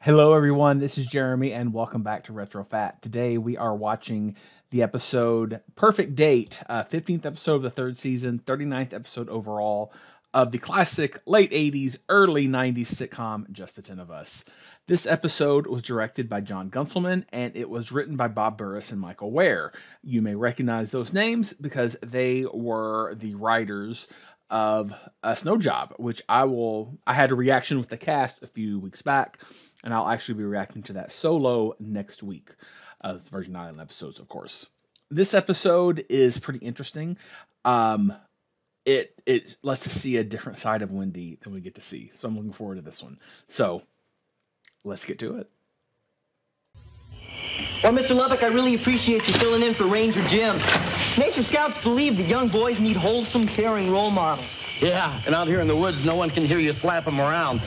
Hello, everyone. This is Jeremy, and welcome back to Retro Fat. Today, we are watching the episode Perfect Date, 15th episode of the third season, 39th episode overall of the classic late 80s, early 90s sitcom Just the 10 of Us. This episode was directed by John Gunselman, and it was written by Bob Burris and Michael Ware. You may recognize those names because they were the writers of a Snow Job, which I had a reaction with the cast a few weeks back, and I'll actually be reacting to that solo next week. Version 9 episodes, of course. This episode is pretty interesting. It lets us see a different side of Wendy than we get to see. So I'm looking forward to this one. So let's get to it. Well, Mr. Lubbock, I really appreciate you filling in for Ranger Jim. Nature Scouts believe that young boys need wholesome, caring role models. Yeah, and out here in the woods, no one can hear you slap them around.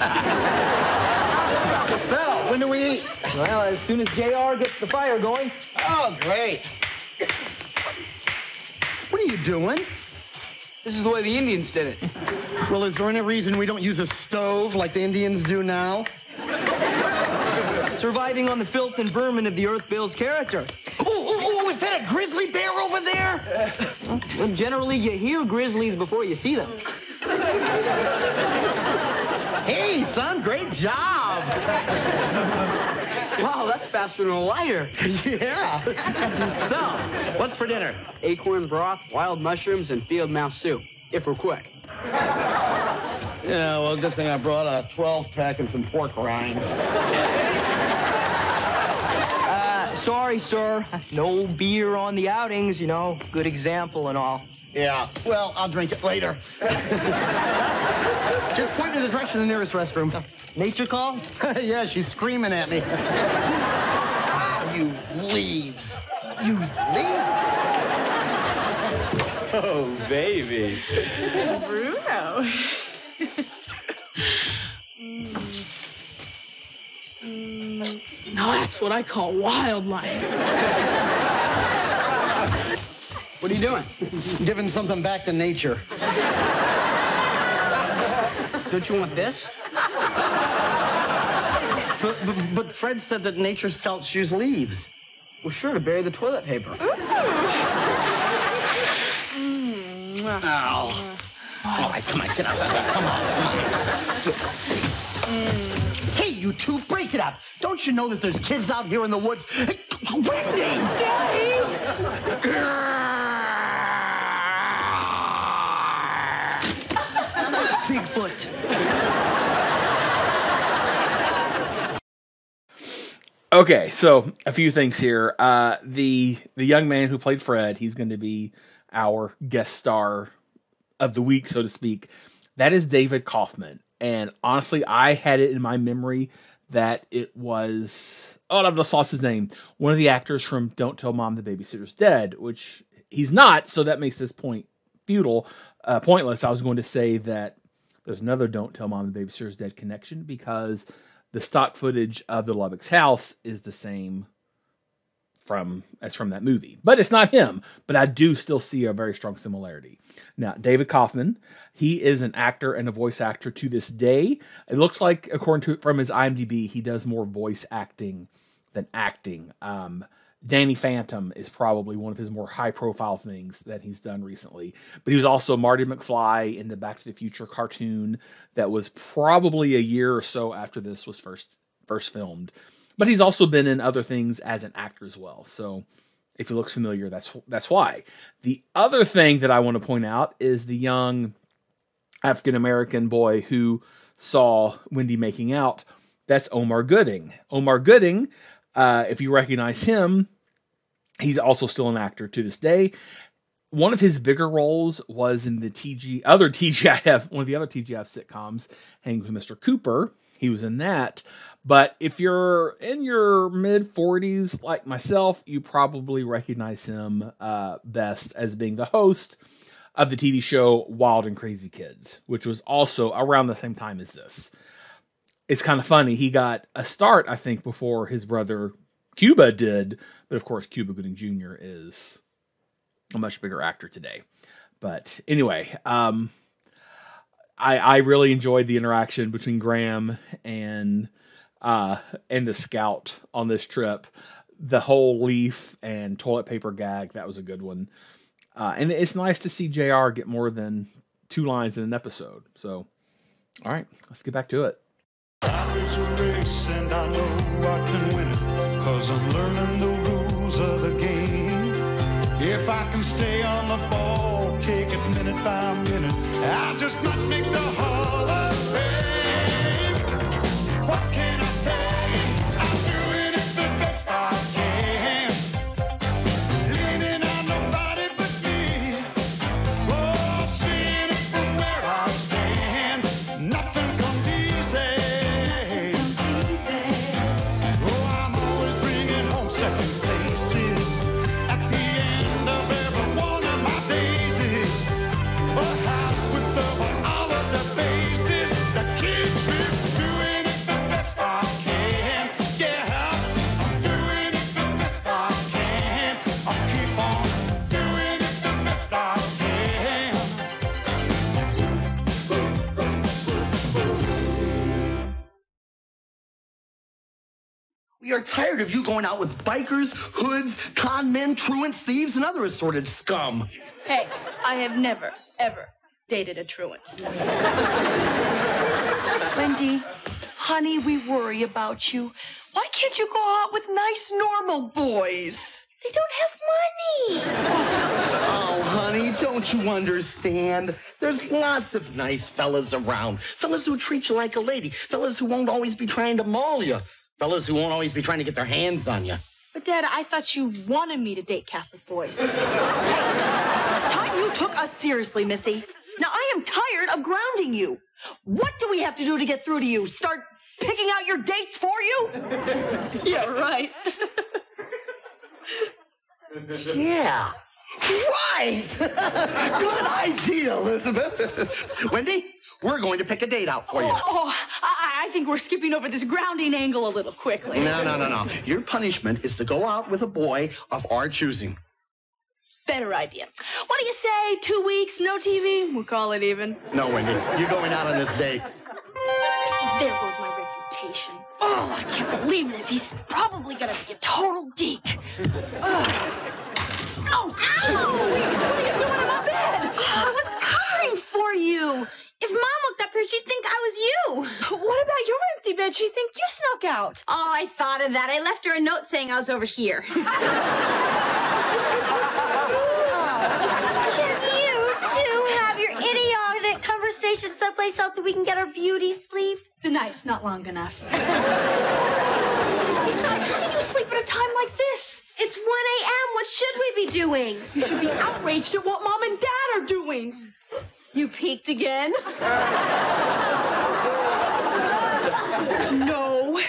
So, when do we eat? Well, as soon as JR gets the fire going. Oh, great. What are you doing? This is the way the Indians did it. Well, is there any reason we don't use a stove like the Indians do now? Surviving on the filth and vermin of the earth builds character. Oh, is that a grizzly bear over there? Well, generally, you hear grizzlies before you see them. Hey, son, great job. Wow, that's faster than a lighter. Yeah. So, what's for dinner? Acorn broth, wild mushrooms, and field mouse soup, if we're quick. Yeah, well, good thing I brought a 12-pack and some pork rinds. Sorry, sir. No beer on the outings, you know. Good example and all. Yeah, well, I'll drink it later. Just point me the direction of the nearest restroom. Nature calls? Yeah, she's screaming at me. Use leaves. Use leaves. Oh, baby. Bruno. Now that's what I call wildlife. What are you doing? Giving something back to nature. Don't you want this? But Fred said that nature scouts use leaves. Well, sure, to bury the toilet paper. Ow. All right, come on, get out of there. Come on. Hey, you two, break it up. Don't you know that there's kids out here in the woods? Hey, Wendy! Bigfoot. Okay, so a few things here. The young man who played Fred, he's going to be our guest star of the week, so to speak. That is David Kaufman. And honestly, I had it in my memory that it was, I've just lost his name, one of the actors from Don't Tell Mom the Babysitter's Dead, which he's not, so that makes this point pointless. I was going to say that there's another Don't Tell Mom the Babysitter's Dead connection because the stock footage of the Lubbock's house is the same as from that movie. But it's not him, but I do still see a very strong similarity. Now, David Kaufman, he is an actor and a voice actor to this day. It looks like, according to from his IMDb, he does more voice acting than acting. Danny Phantom is probably one of his more high-profile things that he's done recently. But he was also Marty McFly in the Back to the Future cartoon that was probably a year or so after this was first filmed. But he's also been in other things as an actor as well. So if he looks familiar, that's why. The other thing that I want to point out is the young African-American boy who saw Wendy making out. That's Omar Gooding. Omar Gooding, if you recognize him, he's also still an actor to this day. One of his bigger roles was in the one of the other TGIF sitcoms, Hanging with Mr. Cooper. He was in that. But if you're in your mid-40s like myself, you probably recognize him best as being the host of the TV show Wild and Crazy Kids, which was also around the same time as this. It's kind of funny. He got a start, I think, before his brother Cuba did. But, of course, Cuba Gooding Jr. is a much bigger actor today. But anyway, I really enjoyed the interaction between Graham and and the scout on this trip. The whole leaf and toilet paper gag, that was a good one. And it's nice to see JR get more than 2 lines in an episode. So, all right, let's get back to it. It's a race and I know I can win it, 'cause I'm learning the rules of the game. If I can stay on the ball, take it minute by minute, I just might make the Hall of Fame. What can I say? I'm doing it the best I can. Leaning on nobody but me. Oh, seeing it from where I stand. Nothing comes easy. Oh, I'm always bringing home second places at the end of every one of my daisies. A house with all of the bases that keeps me doing it the best I can. Yeah, I'm doing it the best I can. I'll keep on doing it the best I can. We are tired of you going out with bikers, hoods, con men, truants, thieves, and other assorted scum. Hey, I have never, ever dated a truant. Wendy, honey, we worry about you. Why can't you go out with nice, normal boys? They don't have money. Oh, honey, don't you understand? There's lots of nice fellas around. Fellas who treat you like a lady. Fellas who won't always be trying to maul you. Fellas who won't always be trying to get their hands on you. But, Dad, I thought you wanted me to date Catholic boys. It's time you took us seriously, Missy. Now, I am tired of grounding you. What do we have to do to get through to you? Start picking out your dates for you? Yeah, right. Yeah. Right! Good idea, Elizabeth. Wendy, we're going to pick a date out for you. I think we're skipping over this grounding angle a little quickly. No. Your punishment is to go out with a boy of our choosing. Better idea. What do you say? 2 weeks, no TV? We'll call it even. No, Wendy, you're going out on this date. There goes my reputation. Oh, I can't believe this. He's probably gonna be a total geek. Oh, Louise, what are you doing in my bed? I was covering for you. If Mom looked up here, she'd think I was you. What about your empty bed? She'd think you snuck out. Oh, I thought of that. I left her a note saying I was over here. Can you two have your idiotic conversation someplace else so we can get our beauty sleep? The night's not long enough. Besides, how can you sleep at a time like this? It's 1 a.m. What should we be doing? You should be outraged at what Mom and Dad are doing. You peeked again? No.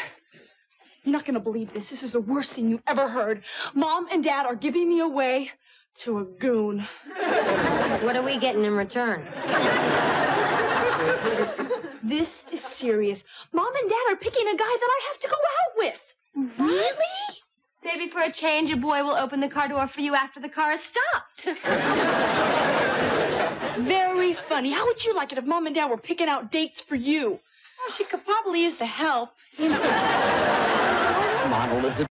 You're not going to believe this. This is the worst thing you ever heard. Mom and Dad are giving me away to a goon. What are we getting in return? This is serious. Mom and Dad are picking a guy that I have to go out with. Really? Maybe for a change, a boy will open the car door for you after the car is stopped. Very funny. How would you like it if Mom and Dad were picking out dates for you? Well, she could probably use the help. Come on, Elizabeth.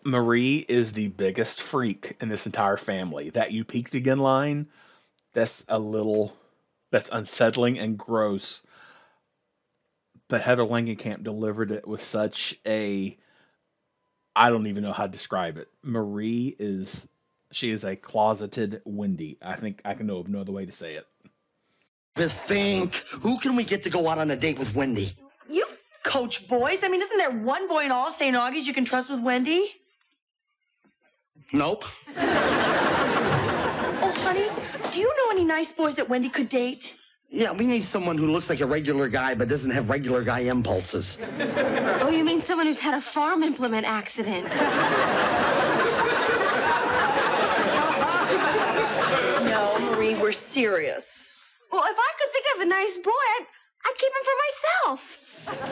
Marie is the biggest freak in this entire family. That "you peeked again" line, that's unsettling and gross. But Heather Langenkamp delivered it with such a, I don't even know how to describe it. Marie is a closeted Wendy. I think I can know of no other way to say it. But think, who can we get to go out on a date with Wendy? You coach boys. I mean, isn't there one boy in all St. Augie's you can trust with Wendy? Nope. Oh, honey, do you know any nice boys that Wendy could date? Yeah, we need someone who looks like a regular guy but doesn't have regular guy impulses. Oh, you mean someone who's had a farm implement accident? No, Marie, we're serious. Well, if I could think of a nice boy, I'd keep him for myself.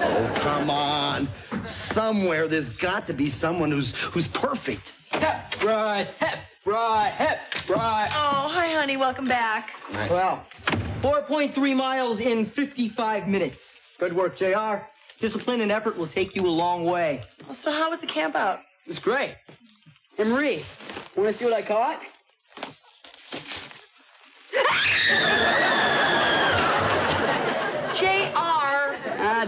Oh, come on. Somewhere there's got to be someone who's perfect. Hep, right, hep, right, hep, right. Oh, hi, honey. Welcome back. Well, 4.3 miles in 55 minutes. Good work, JR. Discipline and effort will take you a long way. Well, so how was the camp out? It's great. Hey, Marie, want to see what I caught? J.R.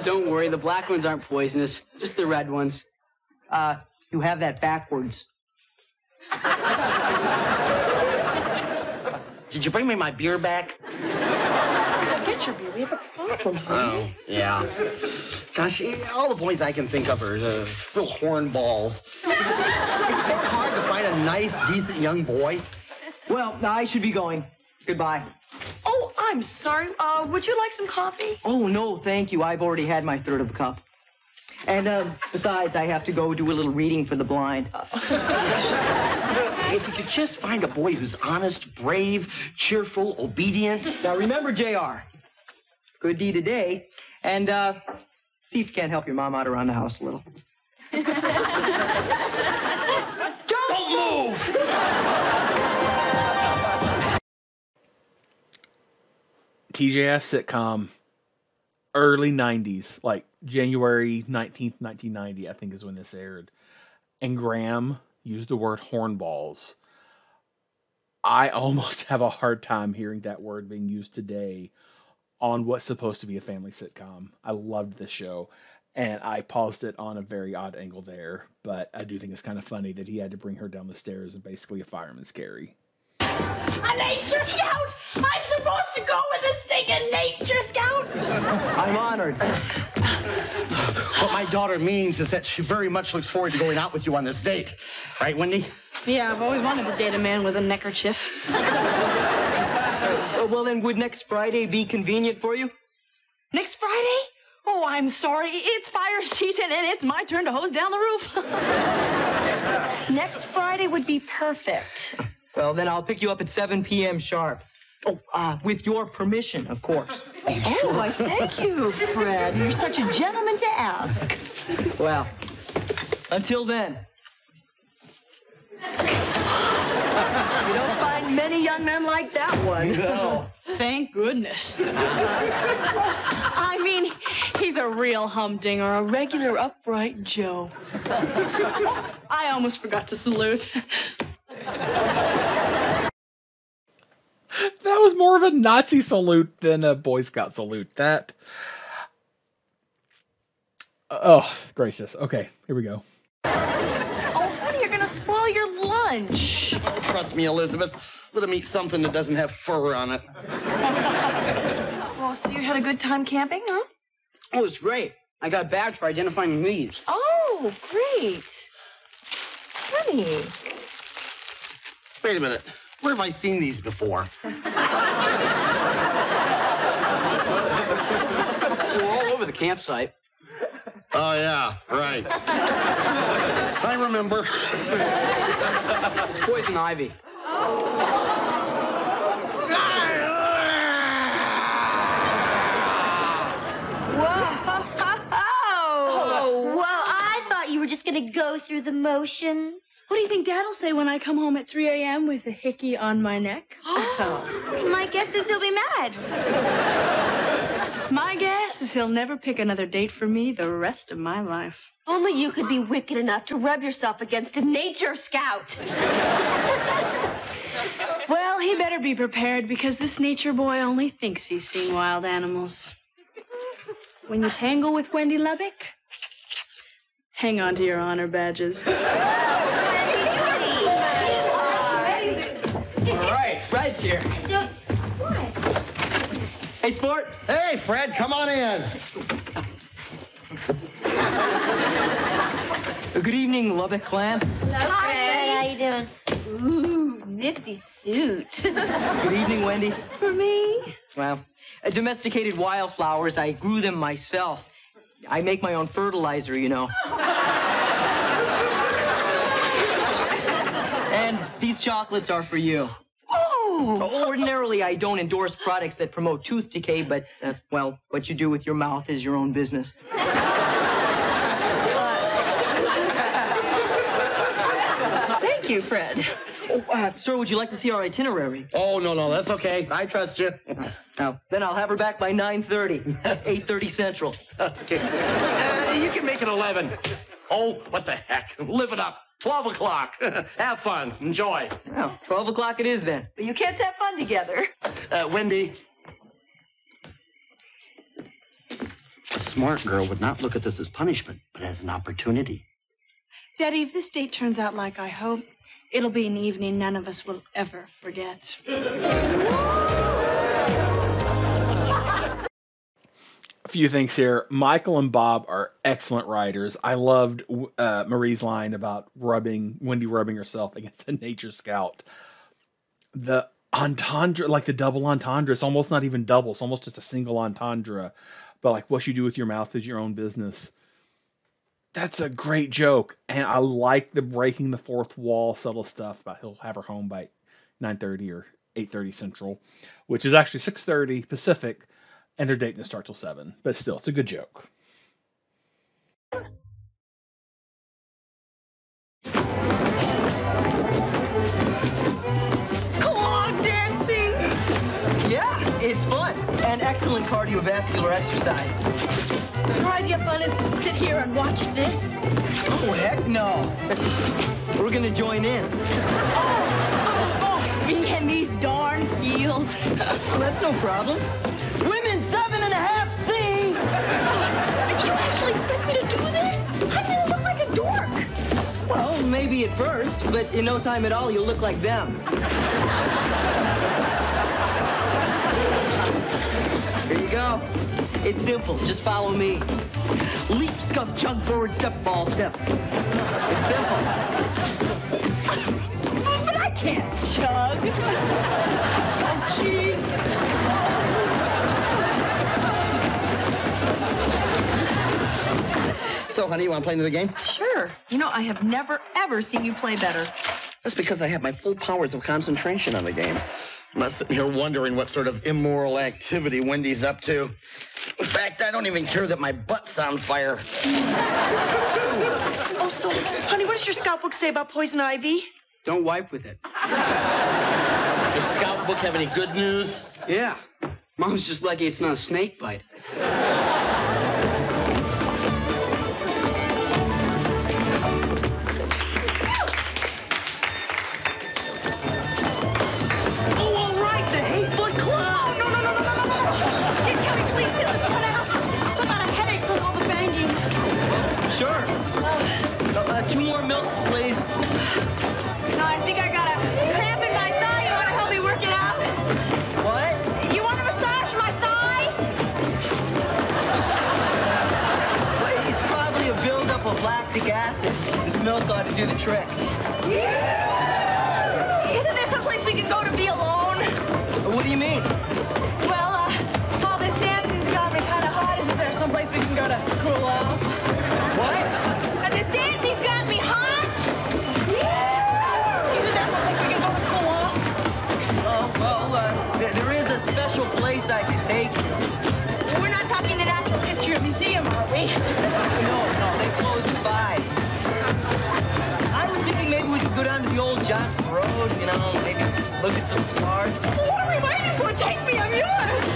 Don't worry. The black ones aren't poisonous. Just the red ones. You have that backwards. Did you bring me my beer back? Get your beer. We have a problem. Oh, yeah. Gosh, all the boys I can think of are real hornballs. Is it that hard to find a nice, decent young boy? Well, I should be going. Goodbye. Oh, I'm sorry. Would you like some coffee? Oh, no, thank you. I've already had my third of a cup. And besides, I have to go do a little reading for the blind. If we could just find a boy who's honest, brave, cheerful, obedient. Now, remember, JR, good deed a day, and see if you can't help your mom out around the house a little. Don't move! TJF sitcom, early 90s, like January 19th, 1990, I think is when this aired. And Graham used the word hornballs. I almost have a hard time hearing that word being used today on what's supposed to be a family sitcom. I loved this show, and I paused it on a very odd angle there, but I do think it's kind of funny that he had to bring her down the stairs in basically a fireman's carry. A nature scout! I'm supposed to go with this thing, a nature scout! I'm honored. What my daughter means is that she very much looks forward to going out with you on this date. Right, Wendy? Yeah, I've always wanted to date a man with a neckerchief. Well, then, would next Friday be convenient for you? Next Friday? Oh, I'm sorry. It's fire season, and it's my turn to hose down the roof. Next Friday would be perfect. Well, then I'll pick you up at 7 p.m. sharp. Oh, with your permission, of course. Oh, I thank you, Fred. You're such a gentleman to ask. Well, until then. You don't find many young men like that one. No. Thank goodness. I mean, he's a real humdinger, a regular upright Joe. I almost forgot to salute. That was more of a Nazi salute than a Boy Scout salute. That. Oh, gracious. Okay, here we go. Oh, honey, you're gonna spoil your lunch. Oh, trust me, Elizabeth. Let him eat something that doesn't have fur on it. Well, so you had a good time camping, huh? Oh, it's great. I got bags for identifying leaves. Oh, great. Honey. Wait a minute. Where have I seen these before? They're all over the campsite. Oh, yeah, right. I remember. It's poison ivy. Oh, well, I thought you were just going to go through the motions. What do you think Dad'll say when I come home at 3 a.m. with a hickey on my neck? My guess is he'll be mad. My guess is he'll never pick another date for me the rest of my life. Only you could be wicked enough to rub yourself against a nature scout. Well, he better be prepared because this nature boy only thinks he's seen wild animals. When you tangle with Wendy Lubbock, hang on to your honor badges. All right, Fred's here. Hey, sport. Hey, Fred, come on in. Good evening, Lubbock clan. Hi, Fred. How you doing? Ooh, nifty suit. Good evening, Wendy. For me? Well, domesticated wildflowers, I grew them myself. I make my own fertilizer, you know. And these chocolates are for you. Oh! Ordinarily, I don't endorse products that promote tooth decay, but, well, what you do with your mouth is your own business. Thank you, Fred. Oh, sir, would you like to see our itinerary? Oh, no, that's okay. I trust you. Now, then I'll have her back by 9:30, 8:30 Central. Okay. You can make it 11. Oh, what the heck? Live it up. 12 o'clock. Have fun. Enjoy. Well, 12 o'clock it is then. But you kids have fun together. Wendy. A smart girl would not look at this as punishment, but as an opportunity. Daddy, if this date turns out like I hope, it'll be an evening none of us will ever forget. A few things here. Michael and Bob are excellent writers. I loved Marie's line about Wendy rubbing herself against a nature scout. The entendre, like the double entendre, it's almost not even double. It's almost just a single entendre. But like, what you do with your mouth is your own business. That's a great joke. And I like the breaking the fourth wall subtle stuff about he'll have her home by 9:30 or 8:30 Central, which is actually 6:30 Pacific. And her date doesn't start till 7. But still, it's a good joke. Clog dancing! Yeah, it's fun. And excellent cardiovascular exercise. So your idea of fun is to sit here and watch this? Oh, heck no. We're gonna join in. Me and these darn heels. Well, that's no problem. Women 7.5C! You actually expect me to do this? I'm gonna look like a dork. Well, maybe at first, but in no time at all, you'll look like them. Here you go. It's simple. Just follow me. Leap, scuff, chug, forward, step, ball, step. It's simple. But I can't chug. Oh, jeez. So, honey, you want to play into the game? Sure. You know, I have never, ever seen you play better. That's because I have my full powers of concentration on the game. I'm not sitting here wondering what sort of immoral activity Wendy's up to. In fact, I don't even care that my butt's on fire. Oh, so, honey, what does your scout book say about poison ivy? Don't wipe with it. Does Scout Book have any good news? Yeah. Mom's just lucky it's not a snake bite. Sure. 2 more milks, please. No, I think I got a cramp in my thigh. You want to help me work it out? What? You want to massage my thigh? Well, it's probably a buildup of lactic acid. This milk ought to do the trick. Isn't there someplace we can go to be alone? What do you mean? Well, all this dancing's got me kind of hot. Isn't there someplace we can go to cool off? What? This dancing's got me hot! Isn't there someplace we can go to cool off? Oh, well, there is a special place I could take you. We're not talking the Natural History Museum, are we? No, they close at 5. I was thinking maybe we could go down to the old Johnson Road, you know, maybe look at some stars. What are we waiting for? Take me, I'm yours!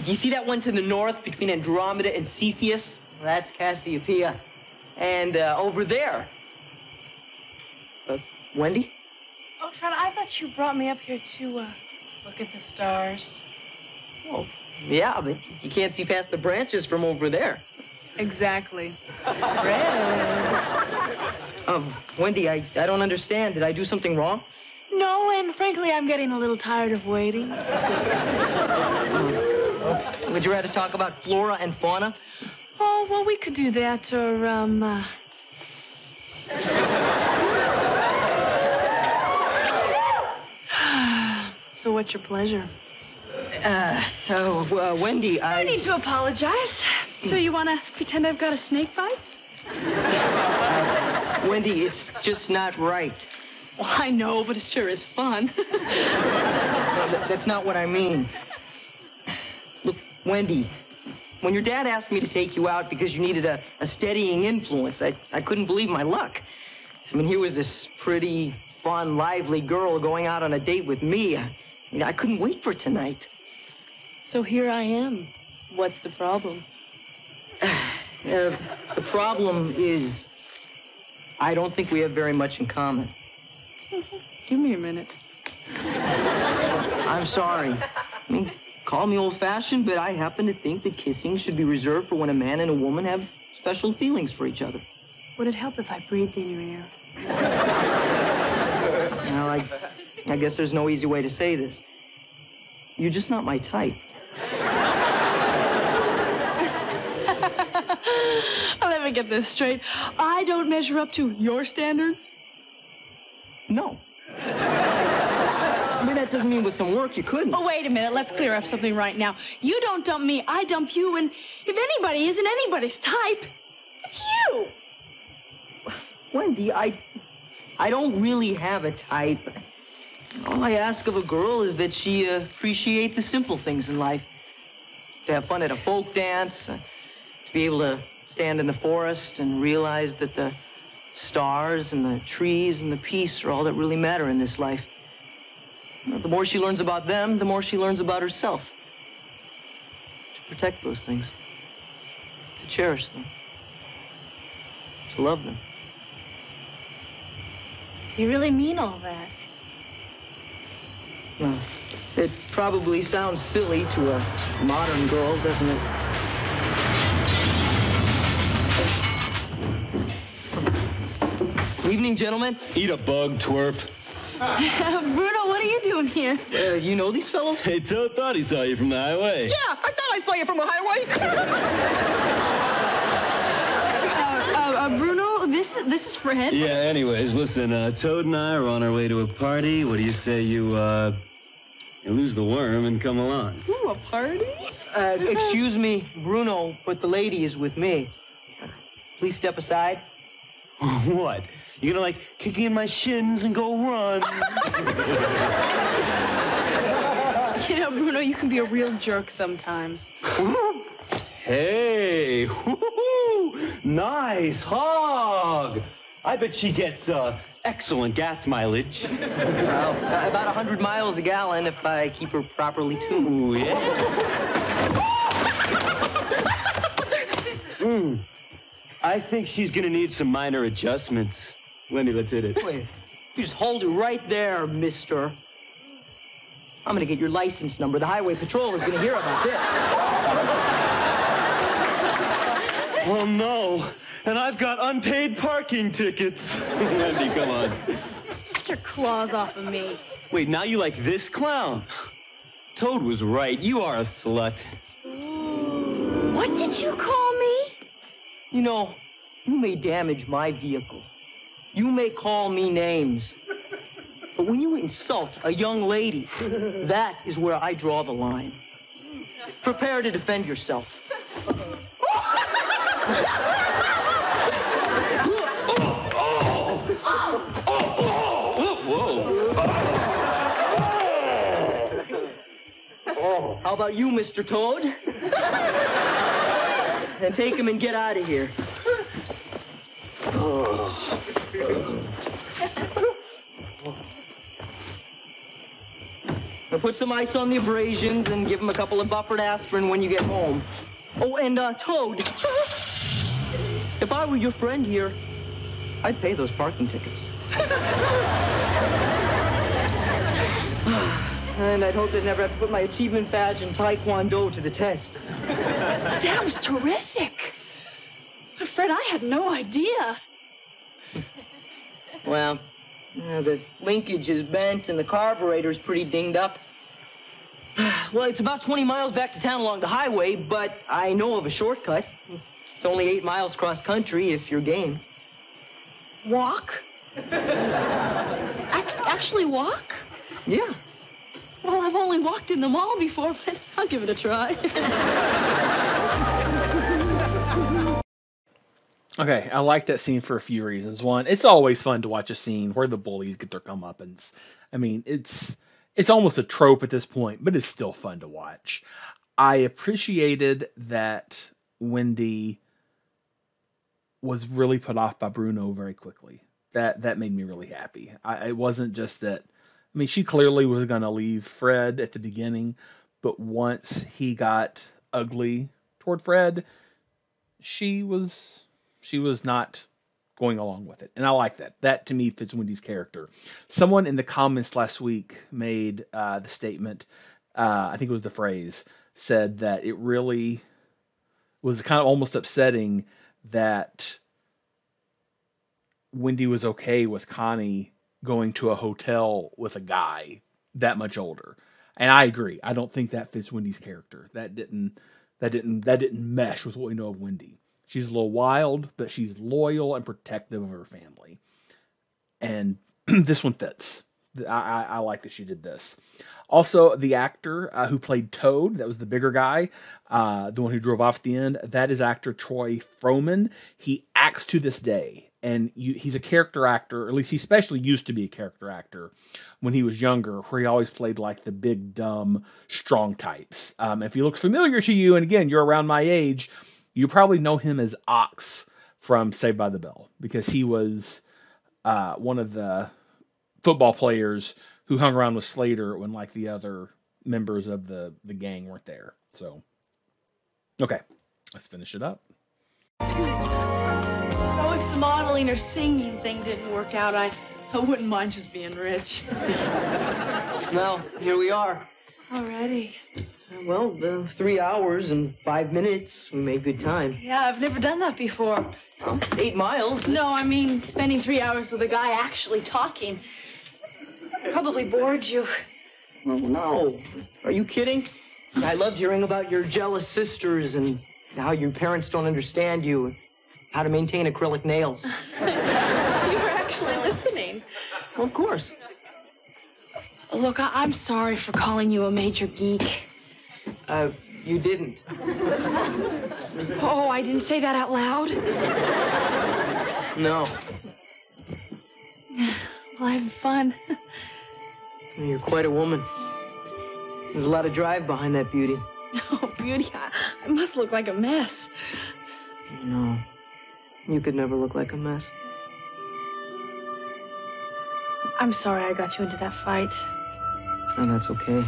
You see that one to the north between Andromeda and Cepheus? Well, that's Cassiopeia. And over there. Wendy? Oh, Fred, I thought you brought me up here to look at the stars. Oh, yeah, but you can't see past the branches from over there. Exactly. Wendy, I don't understand. Did I do something wrong? No, and frankly, I'm getting a little tired of waiting. Would you rather talk about flora and fauna? Oh, well, we could do that, or, So what's your pleasure? Wendy, No need to apologize. So you want to pretend I've got a snake bite? Wendy, it's just not right. Well, I know, but it sure is fun. That's not what I mean. Look, Wendy, When your dad asked me to take you out because you needed a steadying influence, I couldn't believe my luck. I mean, here was this pretty, fun, lively girl going out on a date with me. I couldn't wait for tonight. So here I am. What's the problem? The problem is, I don't think we have very much in common. Give me a minute. I'm sorry. I mean, call me old-fashioned, but I happen to think that kissing should be reserved for when a man and a woman have special feelings for each other. Would it help if I breathed in your ear? Well, I guess there's no easy way to say this. You're just not my type. Let me get this straight. I don't measure up to your standards? No. I mean, that doesn't mean with some work you couldn't. Oh, wait a minute. Let's clear up something right now. You don't dump me, I dump you, and if anybody isn't anybody's type, it's you. Wendy, I don't really have a type. All I ask of a girl is that she appreciate the simple things in life. To have fun at a folk dance, to be able to stand in the forest and realize that the stars and the trees and the peace are all that really matter in this life. The more she learns about them, the more she learns about herself. To protect those things. To cherish them. To love them. You really mean all that? Well, it probably sounds silly to a modern girl, doesn't it? Evening, gentlemen. Eat a bug, twerp. Bruno, what are you doing here? You know these fellows? Hey, Toad thought he saw you from the highway. Yeah, I thought I saw you from the highway. Bruno, this is Fred. Yeah, anyways, listen, Toad and I are on our way to a party. What do you say you lose the worm and come along? Ooh, a party? Excuse me, Bruno, but the lady is with me. Please step aside. What? You gonna, kick me in my shins and go run? You know, Bruno, you can be a real jerk sometimes. Hey, woo-hoo, nice hog. I bet she gets excellent gas mileage. Well, about 100 miles a gallon if I keep her properly tuned. Ooh, yeah. I think she's gonna need some minor adjustments. Wendy, let's hit it. Wait, you just hold it right there, mister. I'm gonna get your license number. The highway patrol is gonna hear about this. Oh, no. And I've got unpaid parking tickets. Wendy, come on. Take your claws off of me. Wait, now you like this clown? Toad was right. You are a slut. What did you call me? You know, you may damage my vehicle. You may call me names. But when you insult a young lady, that is where I draw the line. Prepare to defend yourself. How about you, Mr. Toad? And take him and get out of here. Now put some ice on the abrasions and give him a couple of buffered aspirin when you get home. Oh, and Toad, if I were your friend here, I'd pay those parking tickets. And I'd hope they'd never have to put my achievement badge in Taekwondo to the test. That was terrific. Fred, I had no idea. Well, the linkage is bent and the carburetor's pretty dinged up. Well, it's about 20 miles back to town along the highway, but I know of a shortcut. It's only 8 miles cross country if you're game. Walk? Actually walk? Yeah. Well, I've only walked in the mall before, but I'll give it a try. Okay, I like that scene for a few reasons. One, it's always fun to watch a scene where the bullies get their comeuppance. I mean, it's almost a trope at this point, but it's still fun to watch. I appreciated that Wendy was really put off by Bruno very quickly. That made me really happy. It wasn't just that. I mean, she clearly was going to leave Fred at the beginning, but once he got ugly toward Fred, she was not going along with it. And I like that. That to me fits Wendy's character. Someone in the comments last week made the statement, I think it was the phrase, said that it really was kind of almost upsetting that Wendy was okay with Connie going to a hotel with a guy that much older. And I agree. I don't think that fits Wendy's character. That didn't mesh with what we know of Wendy. She's a little wild, but she's loyal and protective of her family. And this one fits. I like that she did this. Also, the actor who played Toad, that was the bigger guy, the one who drove off at the end, that is actor Troy Froman. He acts to this day. And he's a character actor, or at least he especially used to be a character actor when he was younger, where he always played like the big, dumb, strong types. If he looks familiar to you, and again, you're around my age, you probably know him as Ox from Saved by the Bell, because he was one of the football players who hung around with Slater when like the other members of the gang weren't there. So, okay, let's finish it up. So if the modeling or singing thing didn't work out, I wouldn't mind just being rich. Well, here we are. Alrighty. Well, 3 hours and 5 minutes. We made good time. Yeah, I've never done that before. 8 miles. No, I mean spending 3 hours with a guy actually talking. Probably bored you. Well, no. Are you kidding? I loved hearing about your jealous sisters and how your parents don't understand you. How to maintain acrylic nails. You were actually listening. Well, of course. Look, I'm sorry for calling you a major geek. You didn't. Oh, I didn't say that out loud? No. Well, having fun. You're quite a woman. There's a lot of drive behind that beauty. Oh, beauty, I must look like a mess. No. You could never look like a mess. I'm sorry I got you into that fight. Oh, that's okay.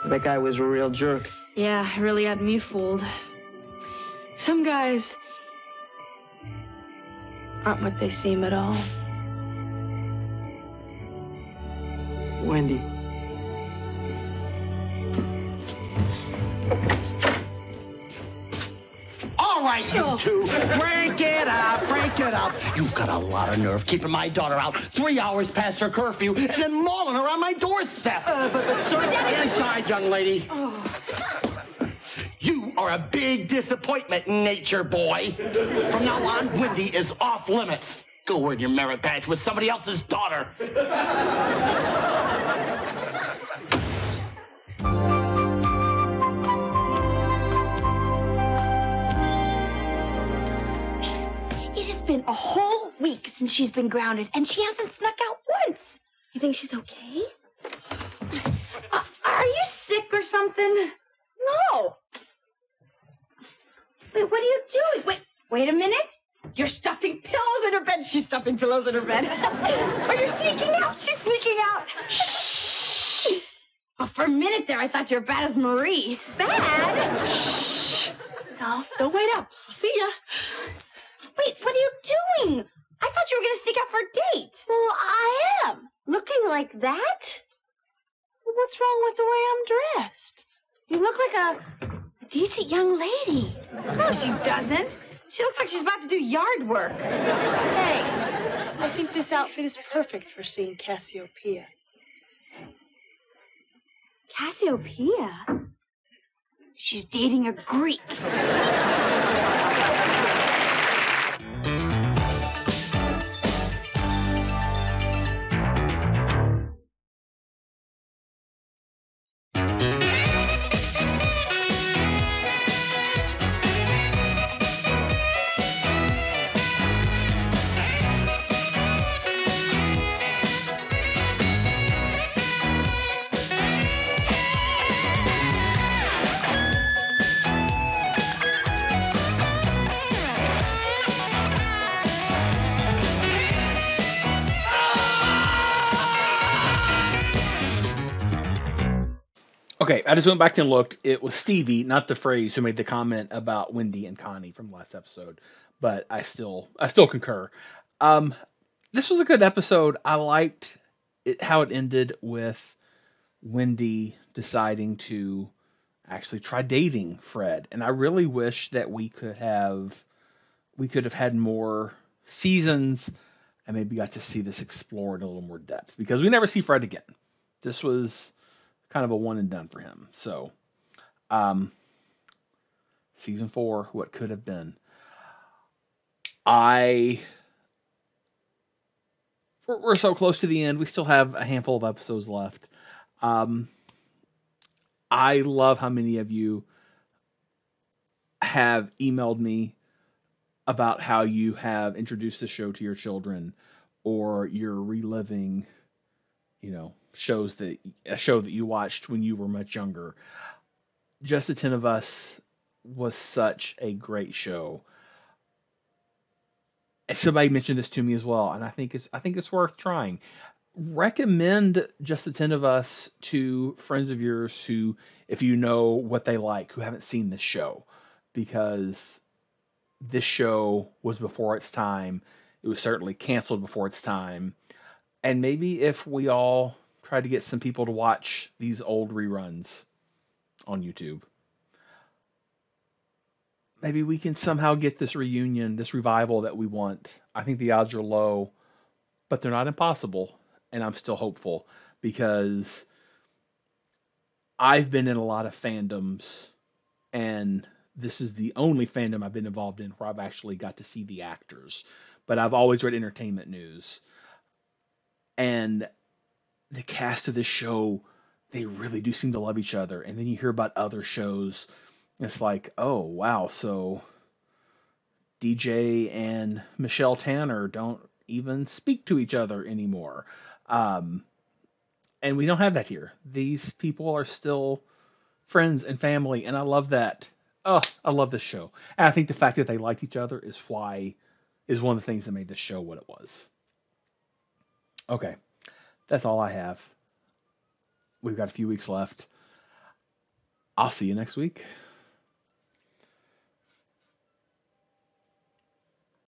That guy was a real jerk. Yeah, he really had me fooled. Some guys aren't what they seem at all. Wendy. All right, you two, break it up, break it up. You've got a lot of nerve keeping my daughter out 3 hours past her curfew and then mauling her on my doorstep. But sir, inside, young lady. Oh. You are a big disappointment, nature boy. From now on, Wendy is off limits. Go earn your merit badge with somebody else's daughter. It has been a whole week since she's been grounded, and she hasn't snuck out once. You think she's okay? Are you sick or something? No. Wait, what are you doing? Wait a minute. You're stuffing pillows in her bed. She's stuffing pillows in her bed. Are you sneaking out? She's sneaking out. Shh. Oh, for a minute there, I thought you were bad as Marie. Bad? Shh. No, don't wait up. I'll see ya. Wait, what are you doing? I thought you were going to sneak out for a date. Well, I am. Looking like that? Well, what's wrong with the way I'm dressed? You look like a decent young lady. No, she doesn't. She looks like she's about to do yard work. Hey, I think this outfit is perfect for seeing Cassiopeia. Cassiopeia? She's dating a Greek. Okay, I just went back and looked. It was Stevie, not the phrase, who made the comment about Wendy and Connie from the last episode. But I still concur. This was a good episode. I liked it how it ended with Wendy deciding to actually try dating Fred, and I really wish that we could have had more seasons and maybe got to see this explored in a little more depth, because we never see Fred again. This was kind of a one and done for him. So, season 4, what could have been. We're so close to the end. We still have a handful of episodes left. I love how many of you have emailed me about how you have introduced the show to your children, or you're reliving, a show that you watched when you were much younger. Just the 10 of Us was such a great show. And somebody mentioned this to me as well, and I think it's worth trying. Recommend Just the 10 of Us to friends of yours who, if you know what they like, who haven't seen this show, because this show was before its time. It was certainly canceled before its time. And maybe if we all try to get some people to watch these old reruns on YouTube, maybe we can somehow get this reunion, this revival that we want. I think the odds are low, but they're not impossible. And I'm still hopeful, because I've been in a lot of fandoms, and this is the only fandom I've been involved in where I've actually got to see the actors. But I've always read entertainment news. And the cast of this show, they really do seem to love each other. And then you hear about other shows, and it's like, oh, wow, so DJ and Michelle Tanner don't even speak to each other anymore. And we don't have that here. These people are still friends and family, and I love that. Oh, I love this show. And I think the fact that they liked each other is one of the things that made this show what it was. Okay, that's all I have. We've got a few weeks left. I'll see you next week.